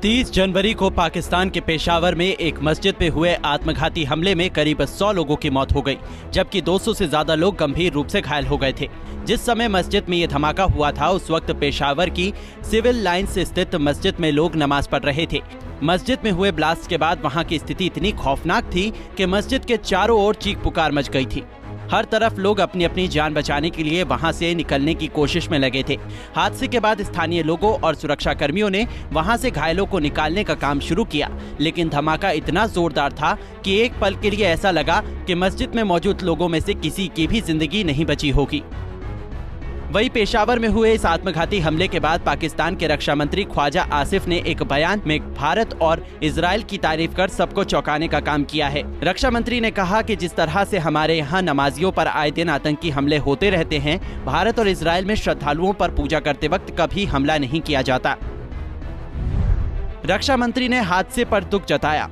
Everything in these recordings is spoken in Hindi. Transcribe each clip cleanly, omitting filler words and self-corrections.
30 जनवरी को पाकिस्तान के पेशावर में एक मस्जिद पे हुए आत्मघाती हमले में करीब 100 लोगों की मौत हो गई, जबकि 200 से ज्यादा लोग गंभीर रूप से घायल हो गए थे। जिस समय मस्जिद में ये धमाका हुआ था, उस वक्त पेशावर की सिविल लाइंस स्थित मस्जिद में लोग नमाज पढ़ रहे थे। मस्जिद में हुए ब्लास्ट के बाद वहाँ की स्थिति इतनी खौफनाक थी कि मस्जिद के चारों ओर चीख पुकार मच गई थी। हर तरफ लोग अपनी अपनी जान बचाने के लिए वहां से निकलने की कोशिश में लगे थे। हादसे के बाद स्थानीय लोगों और सुरक्षा कर्मियों ने वहां से घायलों को निकालने का काम शुरू किया, लेकिन धमाका इतना जोरदार था कि एक पल के लिए ऐसा लगा कि मस्जिद में मौजूद लोगों में से किसी की भी जिंदगी नहीं बची होगी। वहीं पेशावर में हुए इस आत्मघाती हमले के बाद पाकिस्तान के रक्षा मंत्री ख्वाजा आसिफ ने एक बयान में भारत और इजराइल की तारीफ कर सबको चौंकाने का काम किया है। रक्षा मंत्री ने कहा कि जिस तरह से हमारे यहाँ नमाजियों पर आए दिन आतंकी हमले होते रहते हैं, भारत और इजराइल में श्रद्धालुओं पर पूजा करते वक्त कभी हमला नहीं किया जाता। रक्षा मंत्री ने हादसे पर दुख जताया।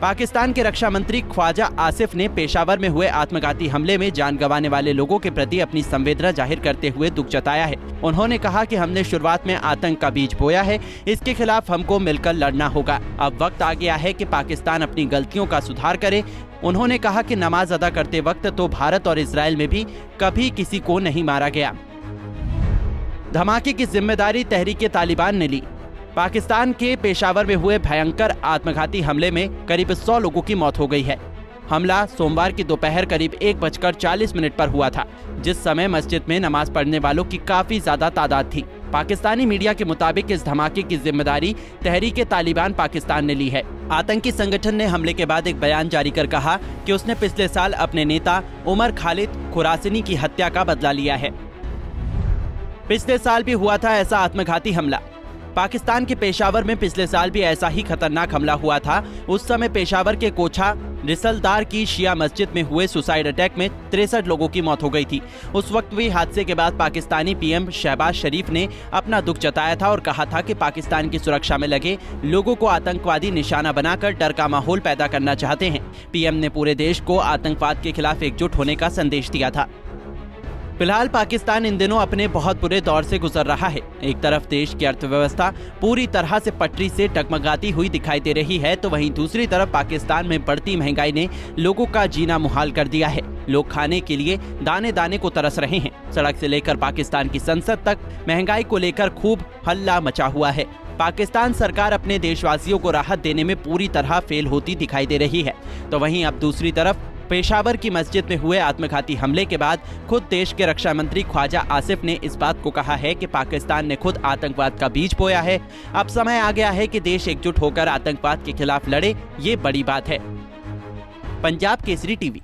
पाकिस्तान के रक्षा मंत्री ख्वाजा आसिफ ने पेशावर में हुए आत्मघाती हमले में जान गंवाने वाले लोगों के प्रति अपनी संवेदना जाहिर करते हुए दुख जताया है। उन्होंने कहा कि हमने शुरुआत में आतंक का बीज बोया है, इसके खिलाफ हमको मिलकर लड़ना होगा। अब वक्त आ गया है कि पाकिस्तान अपनी गलतियों का सुधार करे। उन्होंने कहा कि नमाज अदा करते वक्त तो भारत और इजराइल में भी कभी किसी को नहीं मारा गया। धमाके की जिम्मेदारी तहरीके तालिबान ने ली। पाकिस्तान के पेशावर में हुए भयंकर आत्मघाती हमले में करीब 100 लोगों की मौत हो गई है। हमला सोमवार की दोपहर करीब 1:40 पर हुआ था, जिस समय मस्जिद में नमाज पढ़ने वालों की काफी ज्यादा तादाद थी। पाकिस्तानी मीडिया के मुताबिक इस धमाके की जिम्मेदारी तहरीके तालिबान पाकिस्तान ने ली है। आतंकी संगठन ने हमले के बाद एक बयान जारी कर कहा कि उसने पिछले साल अपने नेता उमर खालिद खुरासनी की हत्या का बदला लिया है। पिछले साल भी हुआ था ऐसा आत्मघाती हमला। पाकिस्तान के पेशावर में पिछले साल भी ऐसा ही खतरनाक हमला हुआ था। उस समय पेशावर के कोछा रिसलदार की शिया मस्जिद में हुए सुसाइड अटैक में 63 लोगों की मौत हो गई थी। उस वक्त हुई हादसे के बाद पाकिस्तानी पीएम शहबाज शरीफ ने अपना दुख जताया था और कहा था कि पाकिस्तान की सुरक्षा में लगे लोगों को आतंकवादी निशाना बनाकर डर का माहौल पैदा करना चाहते हैं। पीएम ने पूरे देश को आतंकवाद के खिलाफ एकजुट होने का संदेश दिया था। फिलहाल पाकिस्तान इन दिनों अपने बहुत बुरे दौर से गुजर रहा है। एक तरफ देश की अर्थव्यवस्था पूरी तरह से पटरी से डगमगाती हुई दिखाई दे रही है, तो वहीं दूसरी तरफ पाकिस्तान में बढ़ती महंगाई ने लोगों का जीना मुहाल कर दिया है। लोग खाने के लिए दाने दाने को तरस रहे हैं। सड़क से लेकर पाकिस्तान की संसद तक महंगाई को लेकर खूब हल्ला मचा हुआ है। पाकिस्तान सरकार अपने देशवासियों को राहत देने में पूरी तरह फेल होती दिखाई दे रही है, तो वहीं अब दूसरी तरफ पेशावर की मस्जिद में हुए आत्मघाती हमले के बाद खुद देश के रक्षा मंत्री ख्वाजा आसिफ ने इस बात को कहा है कि पाकिस्तान ने खुद आतंकवाद का बीज बोया है। अब समय आ गया है कि देश एकजुट होकर आतंकवाद के खिलाफ लड़े। ये बड़ी बात है। पंजाब केसरी टीवी।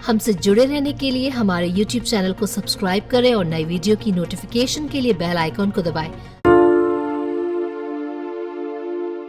हमसे जुड़े रहने के लिए हमारे YouTube चैनल को सब्सक्राइब करें और नई वीडियो की नोटिफिकेशन के लिए बेल आइकॉन को दबाएं।